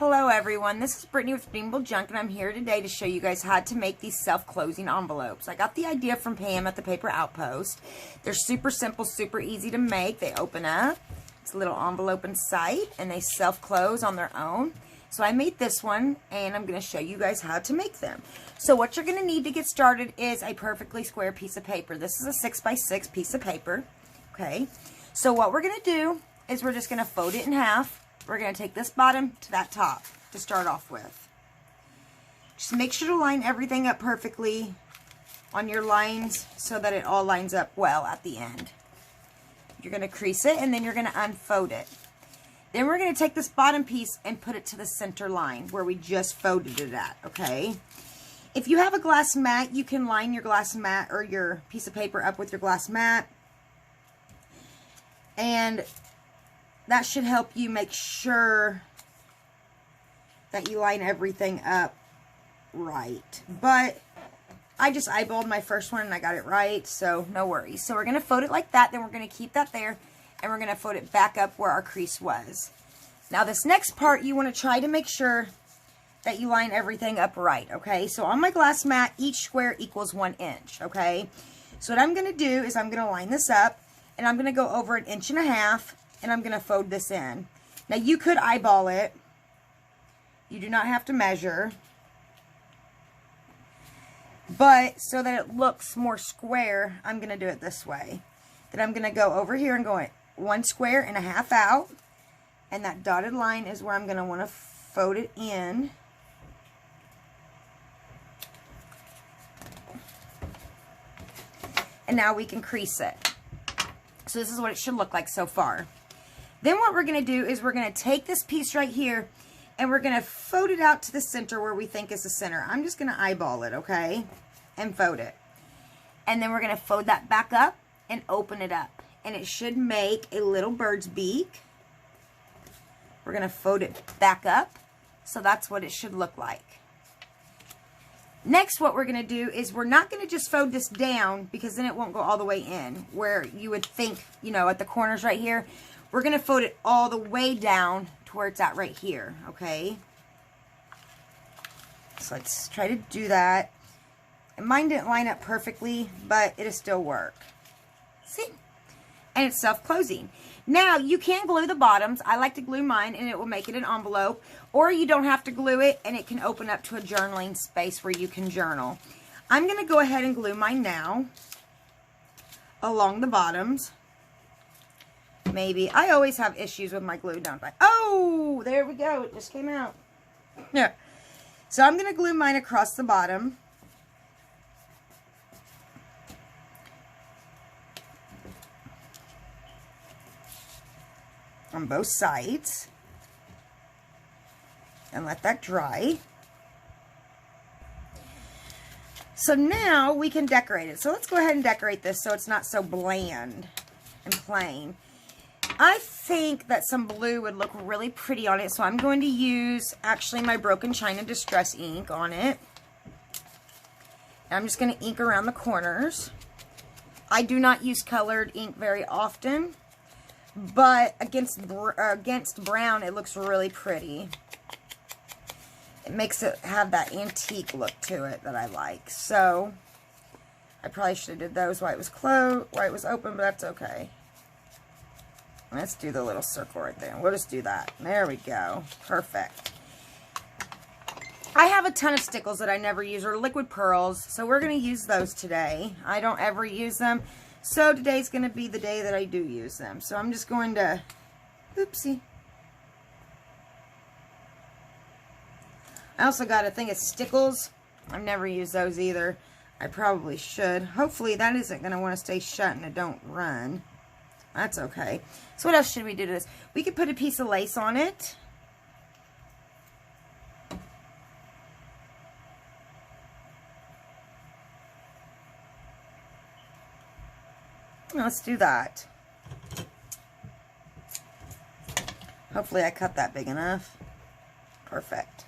Hello everyone, this is Brittany with Redeemable Junk, and I'm here today to show you guys how to make these self-closing envelopes. I got the idea from Pam at the Paper Outpost. They're super simple, super easy to make. They open up, it's a little envelope inside, and they self-close on their own. So I made this one, and I'm going to show you guys how to make them. So what you're going to need to get started is a perfectly square piece of paper. This is a 6x6 piece of paper, okay? So what we're going to do is we're just going to fold it in half. We're going to take this bottom to that top to start off with. Just make sure to line everything up perfectly on your lines so that it all lines up well at the end. You're going to crease it and then you're going to unfold it. Then we're going to take this bottom piece and put it to the center line where we just folded it at, okay? If you have a glass mat, you can line your glass mat or your piece of paper up with your glass mat. And that should help you make sure that you line everything up right. But I just eyeballed my first one and I got it right, so no worries. So we're going to fold it like that, then we're going to keep that there, and we're going to fold it back up where our crease was. Now this next part, you want to try to make sure that you line everything up right, okay? So on my glass mat, each square equals 1 inch, okay? So what I'm going to do is I'm going to line this up, and I'm going to go over 1.5 inches, and I'm going to fold this in. Now you could eyeball it. You do not have to measure. But so that it looks more square, I'm going to do it this way. Then I'm going to go over here and go 1.5 squares out. And that dotted line is where I'm going to want to fold it in. And now we can crease it. So this is what it should look like so far. Then what we're going to do is we're going to take this piece right here and we're going to fold it out to the center where we think is the center. I'm just going to eyeball it, okay? And fold it. And then we're going to fold that back up and open it up. And it should make a little bird's beak. We're going to fold it back up. So that's what it should look like. Next, what we're going to do is we're not going to just fold this down because then it won't go all the way in where you would think, you know, at the corners right here. We're going to fold it all the way down to where it's at right here, okay? So let's try to do that. And mine didn't line up perfectly, but it'll still work. See? And it's self-closing. Now, you can glue the bottoms. I like to glue mine, and it will make it an envelope. Or you don't have to glue it, and it can open up to a journaling space where you can journal. I'm going to go ahead and glue mine now along the bottoms. Maybe. I always have issues with my glue, don't I? Oh, there we go. It just came out. Yeah. So I'm going to glue mine across the bottom. On both sides. And let that dry. So now we can decorate it. So let's go ahead and decorate this so it's not so bland and plain. I think that some blue would look really pretty on it, so I'm going to use actually my Broken China Distress ink on it. And I'm just going to ink around the corners. I do not use colored ink very often, but against brown it looks really pretty. It makes it have that antique look to it that I like. So I probably should have did those while it was closed, while it was open, but that's okay. Let's do the little circle right there. We'll just do that. There we go. Perfect. I have a ton of stickles that I never use, or liquid pearls, so we're going to use those today. I don't ever use them, so today's going to be the day that I do use them. So I'm just going to, oopsie. I also got a thing of stickles. I've never used those either. I probably should. Hopefully that isn't going to want to stay shut and it don't run. That's okay. So what else should we do to this? We could put a piece of lace on it. Let's do that. Hopefully I cut that big enough. Perfect.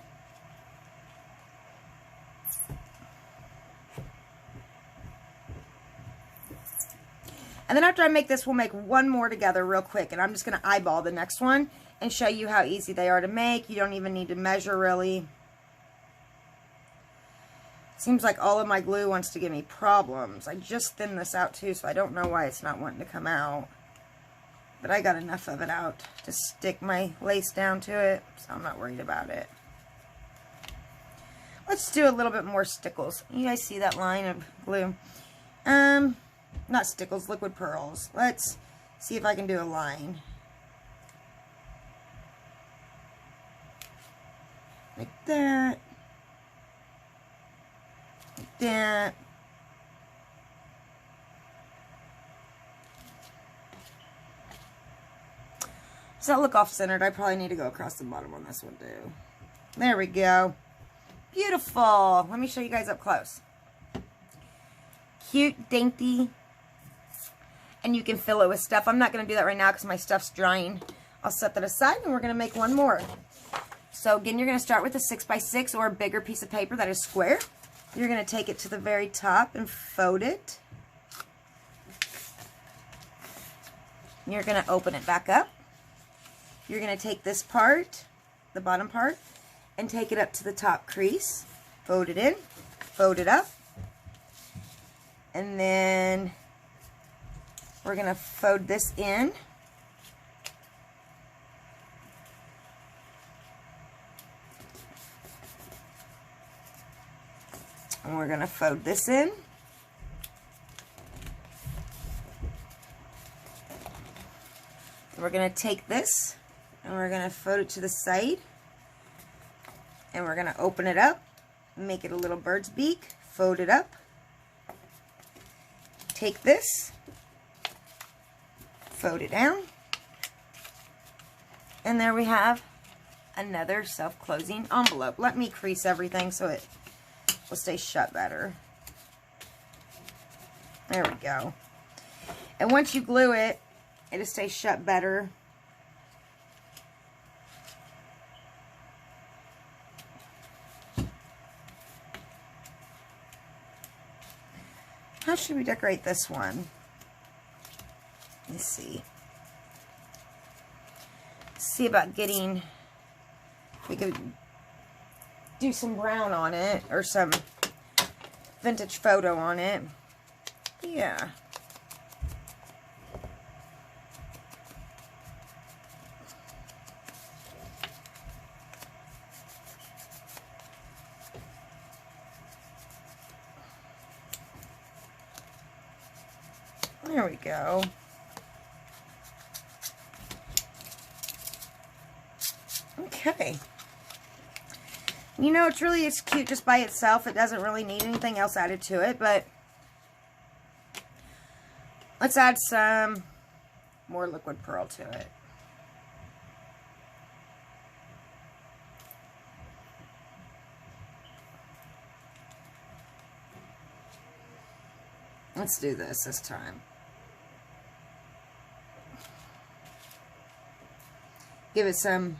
And then after I make this, we'll make one more together real quick. And I'm just going to eyeball the next one and show you how easy they are to make. You don't even need to measure, really. Seems like all of my glue wants to give me problems. I just thinned this out too, so I don't know why it's not wanting to come out. But I got enough of it out to stick my lace down to it, so I'm not worried about it. Let's do a little bit more stickles. You guys see that line of glue? Not stickles, liquid pearls. Let's see if I can do a line. Like that. Like that. Does that look off-centered? I probably need to go across the bottom on this one too. There we go. Beautiful. Let me show you guys up close. Cute, dainty. And you can fill it with stuff. I'm not going to do that right now because my stuff's drying. I'll set that aside and we're going to make one more. So again, you're going to start with a 6x6 or a bigger piece of paper that is square. You're going to take it to the very top and fold it. You're going to open it back up. You're going to take this part, the bottom part, and take it up to the top crease. Fold it in, fold it up. And then we're going to fold this in. And we're going to fold this in. And we're going to take this and we're going to fold it to the side. And we're going to open it up, make it a little bird's beak, fold it up. Take this, fold it down, and there we have another self-closing envelope. Let me crease everything so it will stay shut better. There we go. And once you glue it, it'll stay shut better. How should we decorate this one? Let's see. See about getting, we could do some brown on it or some vintage photo on it. Yeah. There we go. Okay. You know, it's cute just by itself. It doesn't really need anything else added to it, but let's add some more liquid pearl to it. Let's do this time. Give it some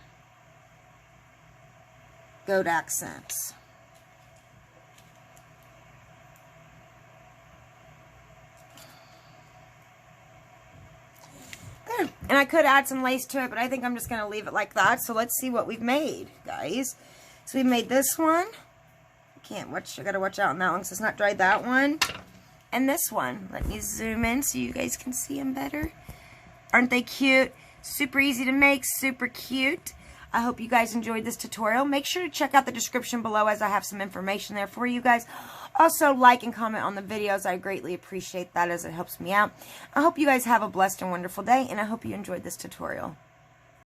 gold accents. There. And I could add some lace to it, but I think I'm just going to leave it like that. So let's see what we've made, guys. So we made this one. I gotta watch out on that one because it's not dried, that one. And this one. Let me zoom in so you guys can see them better. Aren't they cute? Super easy to make, super cute. I hope you guys enjoyed this tutorial. Make sure to check out the description below as I have some information there for you guys. Also, like and comment on the videos. I greatly appreciate that as it helps me out. I hope you guys have a blessed and wonderful day, and I hope you enjoyed this tutorial.